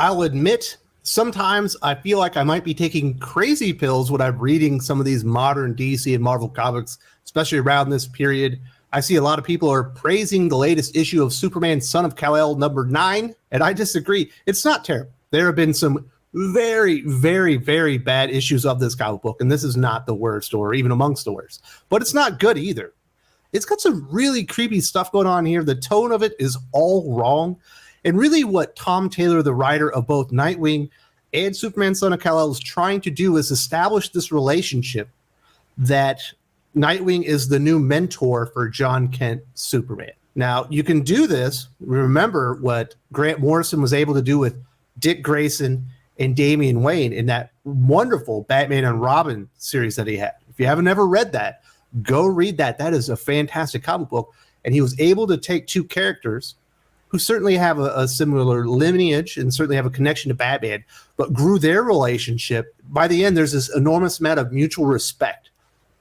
I'll admit, sometimes I feel like I might be taking crazy pills when I'm reading some of these modern DC and Marvel comics, especially around this period. I see a lot of people are praising the latest issue of Superman, Son of Kal-El, #9, and I disagree. It's not terrible. There have been some very, very, very bad issues of this comic book, and this is not the worst or even amongst the worst. But it's not good either. It's got some really creepy stuff going on here. The tone of it is all wrong. And really what Tom Taylor, the writer of both Nightwing and Superman, Son of Kal-El, is trying to do is establish this relationship that Nightwing is the new mentor for John Kent Superman. Now, you can do this. Remember what Grant Morrison was able to do with Dick Grayson and Damian Wayne in that wonderful Batman and Robin series that he had. If you haven't ever read that, go read that. That is a fantastic comic book. And he was able to take two characters who certainly have a similar lineage and certainly have a connection to Batman, but grew their relationship. By the end, there's this enormous amount of mutual respect,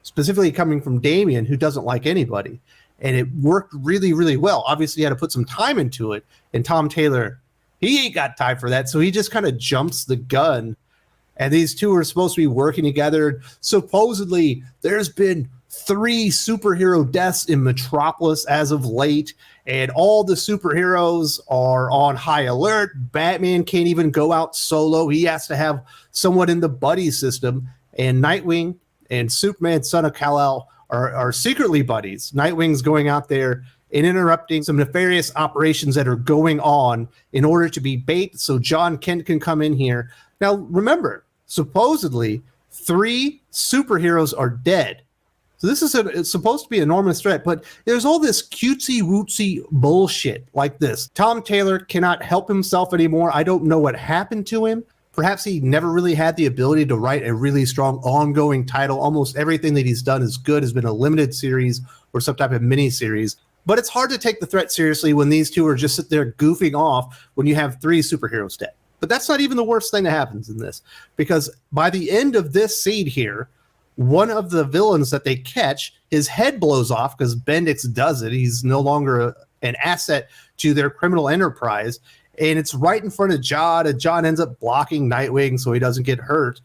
specifically coming from Damian, who doesn't like anybody. And it worked really, really well. Obviously, he had to put some time into it. And Tom Taylor, he ain't got time for that. So he just kind of jumps the gun. And these two are supposed to be working together. Supposedly, there's been 3 superhero deaths in Metropolis as of late, and all the superheroes are on high alert. Batman can't even go out solo. He has to have someone in the buddy system, and Nightwing and Superman, Son of Kal-El, are secretly buddies. Nightwing's going out there and interrupting some nefarious operations that are going on in order to be bait so John Kent can come in here. Now, remember, supposedly 3 superheroes are dead. So this is it's supposed to be an enormous threat, but there's all this cutesy-wootsy bullshit like this. Tom Taylor cannot help himself anymore. I don't know what happened to him. Perhaps he never really had the ability to write a really strong ongoing title. Almost everything that he's done is good, has been a limited series or some type of mini-series. But it's hard to take the threat seriously when these two are just sitting there goofing off when you have 3 superheroes dead. But that's not even the worst thing that happens in this, because by the end of this scene here, one of the villains that they catch, his head blows off because Bendix does it. He's no longer an asset to their criminal enterprise. And it's right in front of John, and John ends up blocking Nightwing so he doesn't get hurt.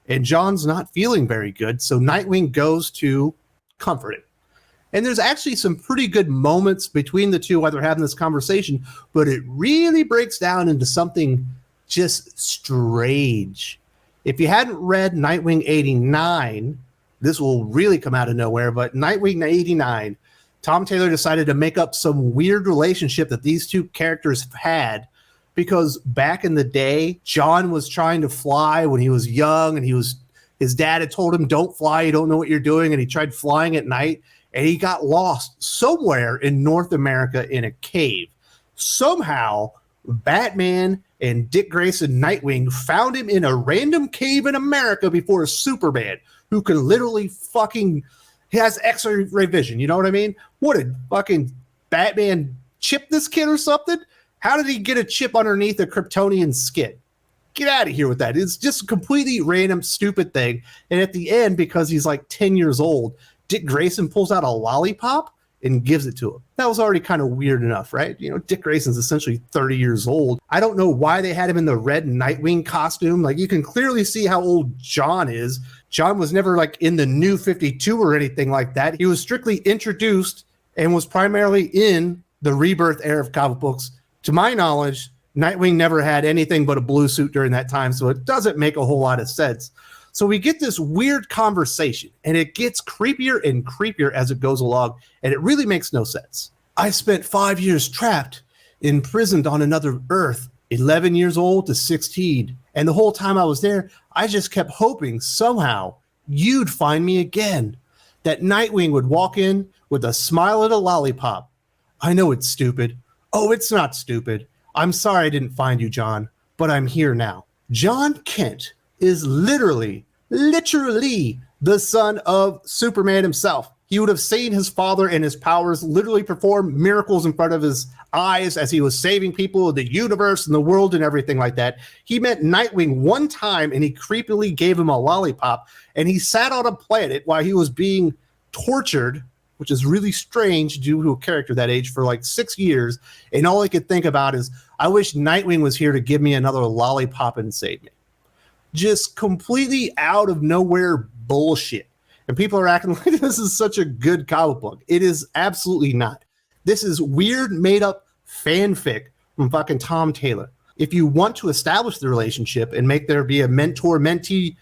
And John's not feeling very good, so Nightwing goes to comfort him. And there's actually some pretty good moments between the two while they're having this conversation, but it really breaks down into something just strange. If you hadn't read Nightwing 89, this will really come out of nowhere, but Nightwing 89, Tom Taylor decided to make up some weird relationship that these two characters had, because back in the day, John was trying to fly when he was young, and his dad had told him, don't fly, you don't know what you're doing, and he tried flying at night, and he got lost somewhere in North America in a cave. Somehow, Batman and Dick Grayson, Nightwing, found him in a random cave in America before Superman, who can literally he has X-ray vision, you know what I mean? What, did fucking Batman chip this kid or something? How did he get a chip underneath a Kryptonian skin? Get out of here with that. It's just a completely random, stupid thing. And at the end, because he's like 10 years old, Dick Grayson pulls out a lollipop and gives it to him. That was already kind of weird enough, right? You know, Dick Grayson's essentially 30 years old. I don't know why they had him in the red Nightwing costume. Like, you can clearly see how old John is. John was never like in the New 52 or anything like that. He was strictly introduced and was primarily in the Rebirth era of comic books. To my knowledge, Nightwing never had anything but a blue suit during that time, so it doesn't make a whole lot of sense. So we get this weird conversation, and it gets creepier and creepier as it goes along, and it really makes no sense. I spent 5 years trapped, imprisoned on another Earth, 11 years old to 16. And the whole time I was there, I just kept hoping somehow you'd find me again. That Nightwing would walk in with a smile and a lollipop. I know it's stupid. Oh, it's not stupid. I'm sorry I didn't find you, John, but I'm here now. John Kent is literally the son of Superman himself. He would have seen his father and his powers literally perform miracles in front of his eyes as he was saving people in the universe and the world and everything like that. He met Nightwing one time, and he creepily gave him a lollipop, and he sat on a planet while he was being tortured which is really strange due to a character that age for like 6 years. And all I could think about is, I wish Nightwing was here to give me another lollipop and save me. Just completely out of nowhere bullshit. And people are acting like this is such a good comic book. It is absolutely not. This is weird, made up fanfic from fucking Tom Taylor. If you want to establish the relationship and make there be a mentor-mentee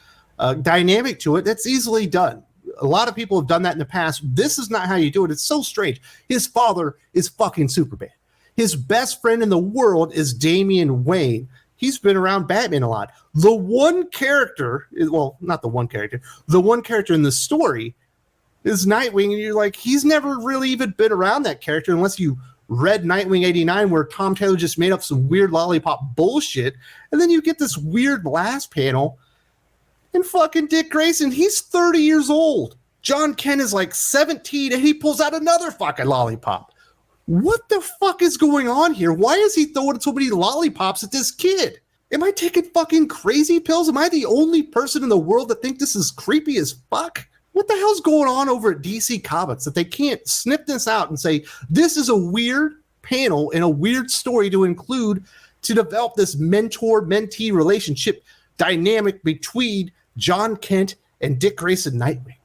dynamic to it, that's easily done. A lot of people have done that in the past. This is not how you do it. It's so strange. His father is fucking Superman. His best friend in the world is Damian Wayne. He's been around Batman a lot. The one character, well, not the one character, the one character in the story is Nightwing, and you're like, he's never really even been around that character unless you read Nightwing 89, where Tom Taylor just made up some weird lollipop bullshit, and then you get this weird last panel, and fucking Dick Grayson, he's 30 years old. John Kent is like 17, and he pulls out another fucking lollipop. What the fuck is going on here? Why is he throwing so many lollipops at this kid? Am I taking fucking crazy pills? Am I the only person in the world that think this is creepy as fuck? What the hell's going on over at DC Comics that they can't snip this out and say, this is a weird panel and a weird story to include to develop this mentor-mentee relationship dynamic between John Kent and Dick Grayson Nightwing?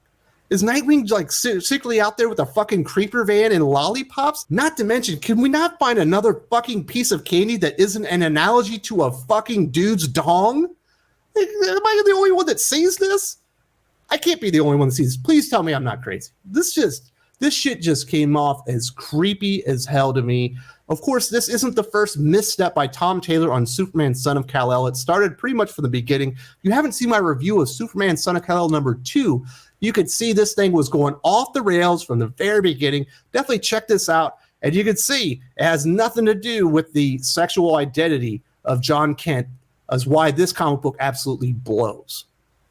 Is Nightwing like secretly out there with a fucking creeper van and lollipops? Not to mention, can we not find another fucking piece of candy that isn't an analogy to a fucking dude's dong? Am I the only one that sees this? I can't be the only one that sees this. Please tell me I'm not crazy. This shit just came off as creepy as hell to me. Of course, this isn't the first misstep by Tom Taylor on Superman Son of Kal-El. It started pretty much from the beginning. If you haven't seen my review of Superman Son of Kal-El number 2, you could see this thing was going off the rails from the very beginning. Definitely check this out. And you can see it has nothing to do with the sexual identity of John Kent, as why this comic book absolutely blows.